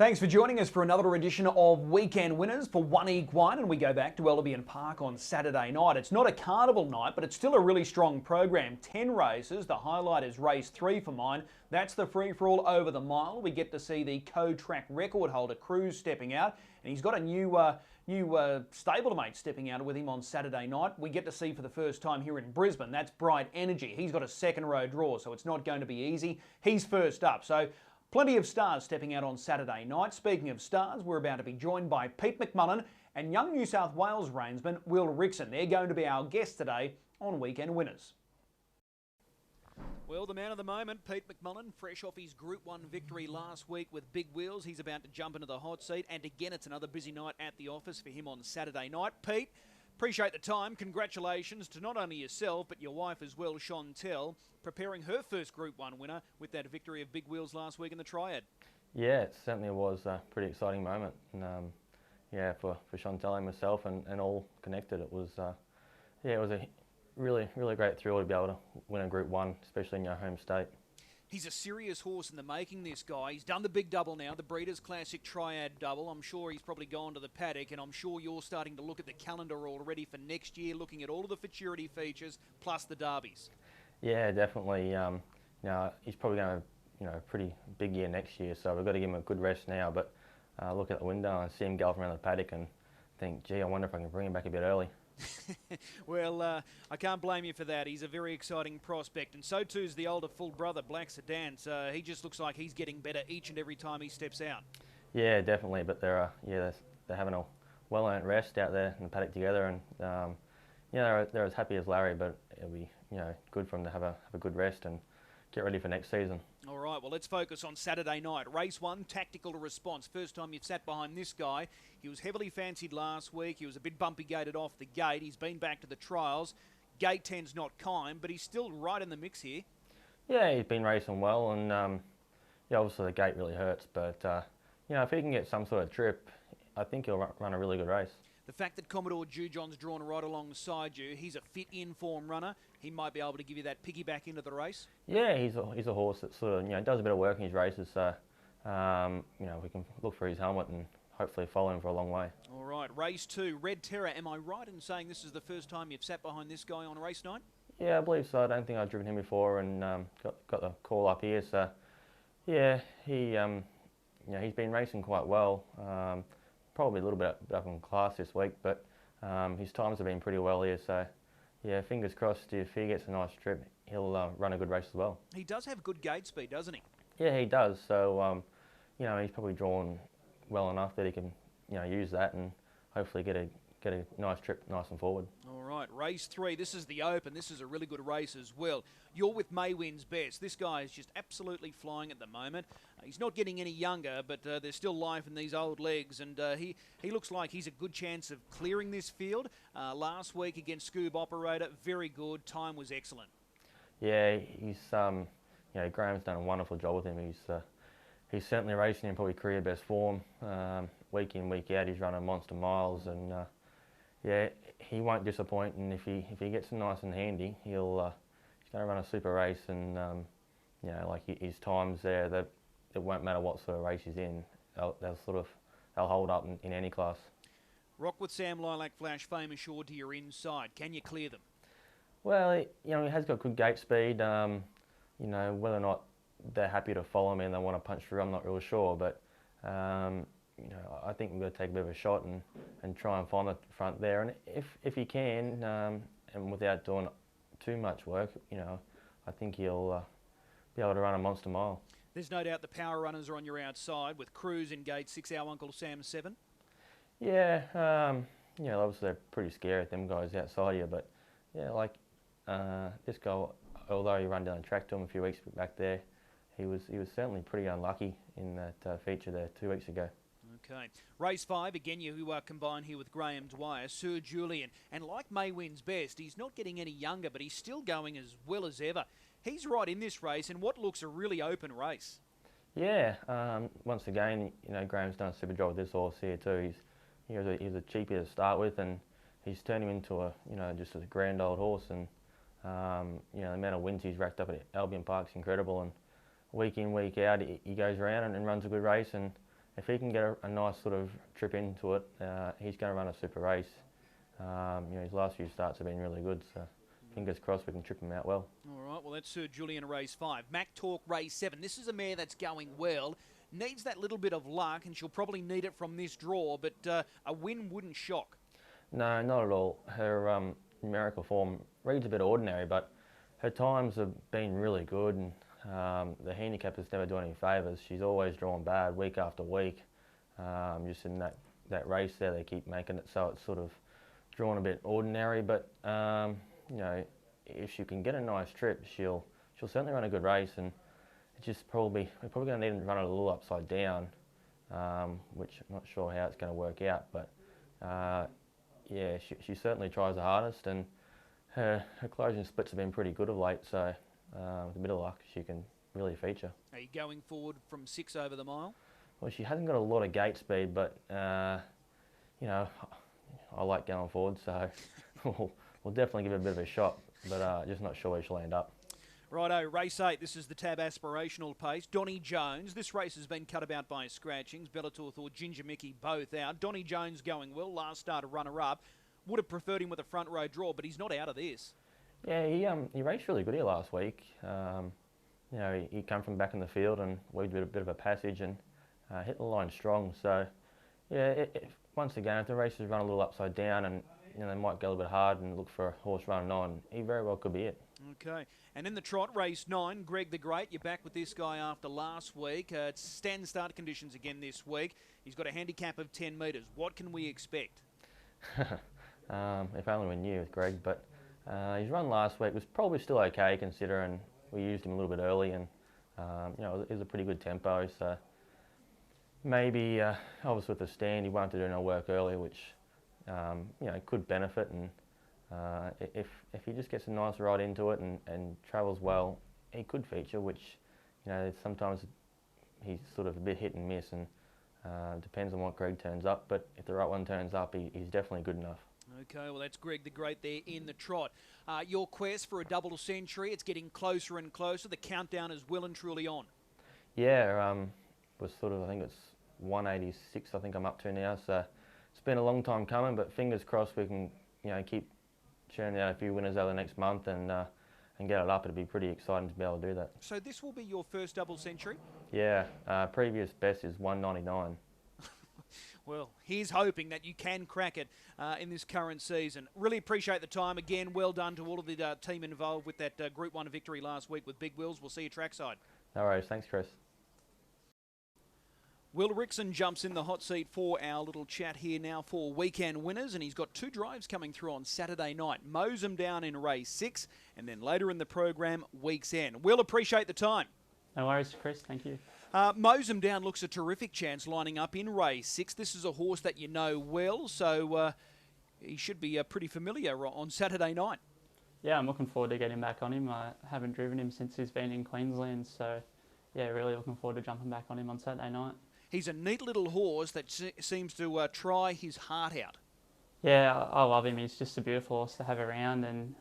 Thanks for joining us for another edition of Weekend Winners for One Equine, and we go back to Albion Park on Saturday night. It's not a carnival night, but it's still a really strong program. 10 races. The highlight is race 3 for mine. That's the free-for-all over the mile. We get to see the co-track record holder Cruz stepping out, and he's got a new stablemate stepping out with him on Saturday night. We get to see for the first time here in Brisbane. That's Bright Energy. He's got a second row draw, so it's not going to be easy. He's first up. So plenty of stars stepping out on Saturday night. Speaking of stars, we're about to be joined by Pete McMullen and young New South Wales reinsman Will Rickson. They're going to be our guests today on Weekend Winners. Well, the man of the moment, Pete McMullen, fresh off his Group 1 victory last week with Big Wheels. He's about to jump into the hot seat, and again, it's another busy night at the office for him on Saturday night. Pete, appreciate the time. Congratulations to not only yourself, but your wife as well, Chantel, preparing her first Group 1 winner with that victory of Big Wheels last week in the Triad. Yeah, it certainly was a pretty exciting moment. And, yeah, for Chantel and myself and all connected, it was it was a really great thrill to be able to win a Group 1, especially in your home state. He's a serious horse in the making, this guy. He's done the big double now, the Breeders' Classic Triad double. I'm sure he's probably gone to the paddock, and I'm sure you're starting to look at the calendar already for next year, looking at all of the futurity features plus the derbies. Yeah, definitely. He's probably going to have a pretty big year next year, so we've got to give him a good rest now. But look out the window and see him gallop around the paddock and think, gee, I wonder if I can bring him back a bit early. Well, I can't blame you for that. He's a very exciting prospect, and so too is the older full brother, Black Sedan. He just looks like he's getting better each and every time he steps out. Yeah, definitely. But they're having a well-earned rest out there in the paddock together, and they're as happy as Larry. But it'll be good for them to have a good rest and get ready for next season. All right, well, let's focus on Saturday night. Race 1, Tactical Response. First time you've sat behind this guy. He was heavily fancied last week. He was a bit bumpy gated off the gate. He's been back to the trials. Gate 10's not kind, but he's still right in the mix here. Yeah, he's been racing well, and obviously the gate really hurts. But if he can get some sort of trip, I think he'll run a really good race. The fact that Commodore Jujon's drawn right alongside you, he's a fit in-form runner. He might be able to give you that piggyback into the race. Yeah, he's a horse that sort of does a bit of work in his races. So we can look for his helmet and hopefully follow him for a long way. All right, race 2, Red Terror. Am I right in saying this is the first time you've sat behind this guy on race night? Yeah, I believe so. I don't think I've driven him before, and got the call up here. So yeah, he's been racing quite well. Probably a little bit up in class this week, but his times have been pretty well here. So yeah, fingers crossed, if he gets a nice trip, he'll run a good race as well. He does have good gate speed, doesn't he? Yeah, he does. So he's probably drawn well enough that he can use that and hopefully get a nice trip, nice and forward. All right, race 3. This is the Open. This is a really good race as well. You're with May Wins Best. This guy is just absolutely flying at the moment. He's not getting any younger, but there's still life in these old legs, and he looks like he's a good chance of clearing this field. Last week against Scoob Operator, very good. Time was excellent. Yeah, he's Graham's done a wonderful job with him. He's certainly racing in probably career best form. Week in, week out, he's running monster miles, and yeah, he won't disappoint. And if he gets nice and handy, he's going to run a super race. And his times there, that it won't matter what sort of race he's in. They'll hold up in any class. Rock with Sam Lilac Flash, fame assured to your inside. Can you clear them? Well, he has got good gate speed. Whether or not they're happy to follow me and they want to punch through, I'm not really sure. But I think we've got to take a bit of a shot and try and find the front there. And if he can, and without doing too much work, I think he'll be able to run a monster mile. There's no doubt the power runners are on your outside with Cruz in gate 6, our Uncle Sam 7. Yeah, obviously they're pretty scary at them guys outside here, but yeah, this guy, although he ran down the track to him a few weeks back there, he was certainly pretty unlucky in that feature there 2 weeks ago. Okay. Race 5, again you combine here with Graham Dwyer, Sir Julian, and like May Wins Best, he's not getting any younger, but he's still going as well as ever. He's right in this race in what looks a really open race. Yeah, once again, Graham's done a super job with this horse here too. He was a cheapie to start with, and he's turned him into just a grand old horse. And the amount of wins he's racked up at Albion Park's incredible. And week in, week out, he goes around and runs a good race. And if he can get a nice sort of trip into it, he's going to run a super race. His last few starts have been really good, so fingers crossed we can trip him out well. All right, well, that's Sir Julian race 5. Mac Talk race 7. This is a mare that's going well. Needs that little bit of luck, and she'll probably need it from this draw, but a win wouldn't shock. No, not at all. Her numerical form reads a bit ordinary, but her times have been really good, and the handicappers never do any favours. She's always drawn bad week after week. Just in that race there, they keep making it so it's sort of drawn a bit ordinary, but if she can get a nice trip, she'll certainly run a good race, and we're probably going to need to run it a little upside down, which I'm not sure how it's going to work out, but yeah, she certainly tries the hardest, and her closing splits have been pretty good of late, so with a bit of luck she can really feature. Are you going forward from 6 over the mile? Well, she hasn't got a lot of gate speed, but I like going forward, so we'll definitely give it a bit of a shot, but just not sure where she'll end up. Righto, race 8. This is the Tab Aspirational Pace. Donnie Jones. This race has been cut about by scratchings. Bellator thought Ginger Mickey both out. Donnie Jones going well. Last starter runner-up. Would have preferred him with a front row draw, but he's not out of this. Yeah, he raced really good here last week. He came from back in the field and weaved a bit of a passage and hit the line strong. So, yeah, once again, if the races run a little upside down and they might go a little bit hard and look for a horse running on, he very well could be it. Okay, and in the trot, race 9, Greg the Great. You're back with this guy after last week. It's stand start conditions again this week. He's got a handicap of 10 metres. What can we expect? If only we knew with Greg, but his run last week was probably still okay considering we used him a little bit early, and it was a pretty good tempo, so maybe obviously with the stand he wanted to do no work early, which could benefit, and if he just gets a nice ride into it and travels well, he could feature, which sometimes he's sort of a bit hit and miss, and depends on what Greg turns up, but if the right one turns up, he's definitely good enough. Okay, well, that's Greg the Great there in the trot. Your quest for a double century, it's getting closer and closer. The countdown is well and truly on. Yeah, was sort of, I think it's 186 I think I'm up to now, so it's been a long time coming, but fingers crossed we can keep churning out a few winners over the next month and get it up. It'd be pretty exciting to be able to do that. So this will be your first double century? Yeah, previous best is 199. Well, here's hoping that you can crack it in this current season. Really appreciate the time. Again, well done to all of the team involved with that Group 1 victory last week with Big Wills. We'll see you trackside. No worries. Thanks, Chris. Will Rickson jumps in the hot seat for our little chat here now for weekend winners, and he's got 2 drives coming through on Saturday night. Mows him down in race 6, and then later in the program, week's end. Will, appreciate the time. No worries, Chris. Thank you. Mows him down looks a terrific chance lining up in race 6. This is a horse that you know well, so he should be pretty familiar on Saturday night. Yeah, I'm looking forward to getting back on him. I haven't driven him since he's been in Queensland, so yeah, really looking forward to jumping back on him on Saturday night. He's a neat little horse that seems to try his heart out. Yeah, I love him. He's just a beautiful horse to have around, and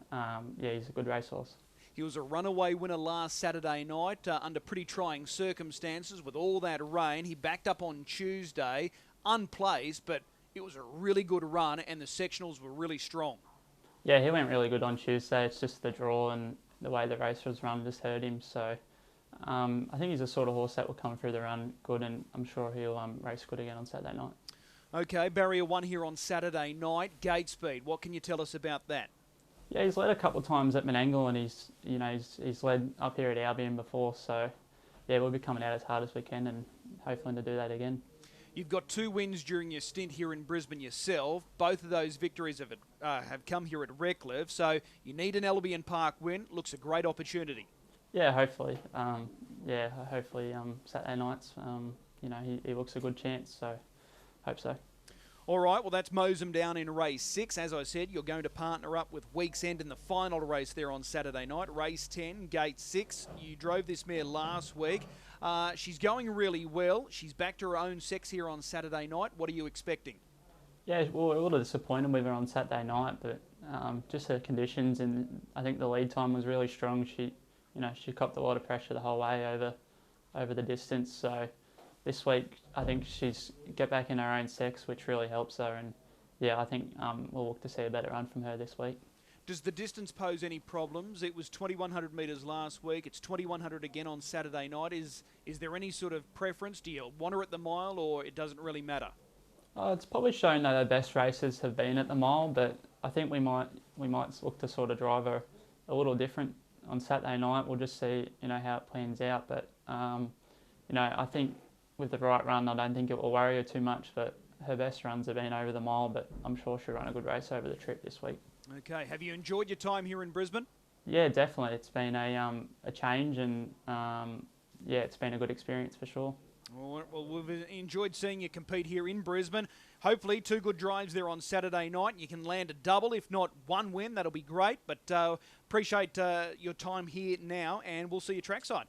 yeah, he's a good racehorse. He was a runaway winner last Saturday night under pretty trying circumstances with all that rain. He backed up on Tuesday, unplaced, but it was a really good run and the sectionals were really strong. Yeah, he went really good on Tuesday. It's just the draw and the way the race was run just hurt him. So I think he's the sort of horse that will come through the run good, and I'm sure he'll race good again on Saturday night. Okay, barrier 1 here on Saturday night. Gate speed, what can you tell us about that? Yeah, he's led a couple of times at Menangle, and he's led up here at Albion before, so yeah, we'll be coming out as hard as we can and hopefully to do that again. You've got 2 wins during your stint here in Brisbane yourself. Both of those victories have come here at Redcliffe, so you need an Albion Park win. Looks a great opportunity. Yeah, hopefully. Hopefully Saturday nights, he looks a good chance, so hope so. All right, well, that's mows him down in race 6. As I said, you're going to partner up with Week's End in the final race there on Saturday night. Race 10, gate 6. You drove this mare last week. She's going really well. She's back to her own sex here on Saturday night. What are you expecting? Yeah, well, a little disappointed with her on Saturday night, but just her conditions, and I think the lead time was really strong. She copped a lot of pressure the whole way over the distance, so this week I think she's get back in her own sex, which really helps her. And yeah, I think we'll look to see a better run from her this week. Does the distance pose any problems? It was 2,100 metres last week. It's 2,100 again on Saturday night. Is there any sort of preference? Do you want her at the mile, or it doesn't really matter? It's probably shown that her best races have been at the mile, but I think we might look to sort of drive her a little different on Saturday night. We'll just see, how it plans out. But I think with the right run, I don't think it will worry her too much. But her best runs have been over the mile, but I'm sure she'll run a good race over the trip this week. Okay, have you enjoyed your time here in Brisbane? Yeah, definitely. It's been a change, and it's been a good experience for sure. Well, we've enjoyed seeing you compete here in Brisbane. Hopefully 2 good drives there on Saturday night. You can land a double, if not 1 win. That'll be great. But appreciate your time here now, and we'll see you trackside.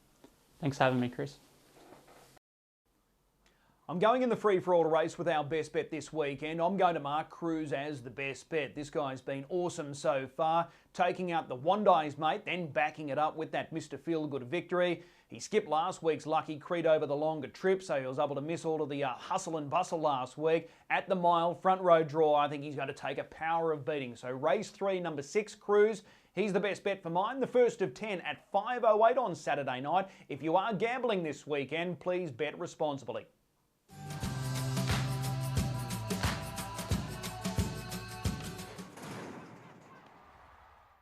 Thanks for having me, Chris. I'm going in the free-for-all race with our best bet this weekend. I'm going to mark Cruz as the best bet. This guy's been awesome so far, taking out the Wandai's mate, then backing it up with that Mr. Feel-Good victory. He skipped last week's Lucky Creed over the longer trip, so he was able to miss all of the hustle and bustle last week. At the mile, front row draw, I think he's going to take a power of beating. So race 3, number 6, Cruz. He's the best bet for mine, the first of 10 at 5:08 on Saturday night. If you are gambling this weekend, please bet responsibly.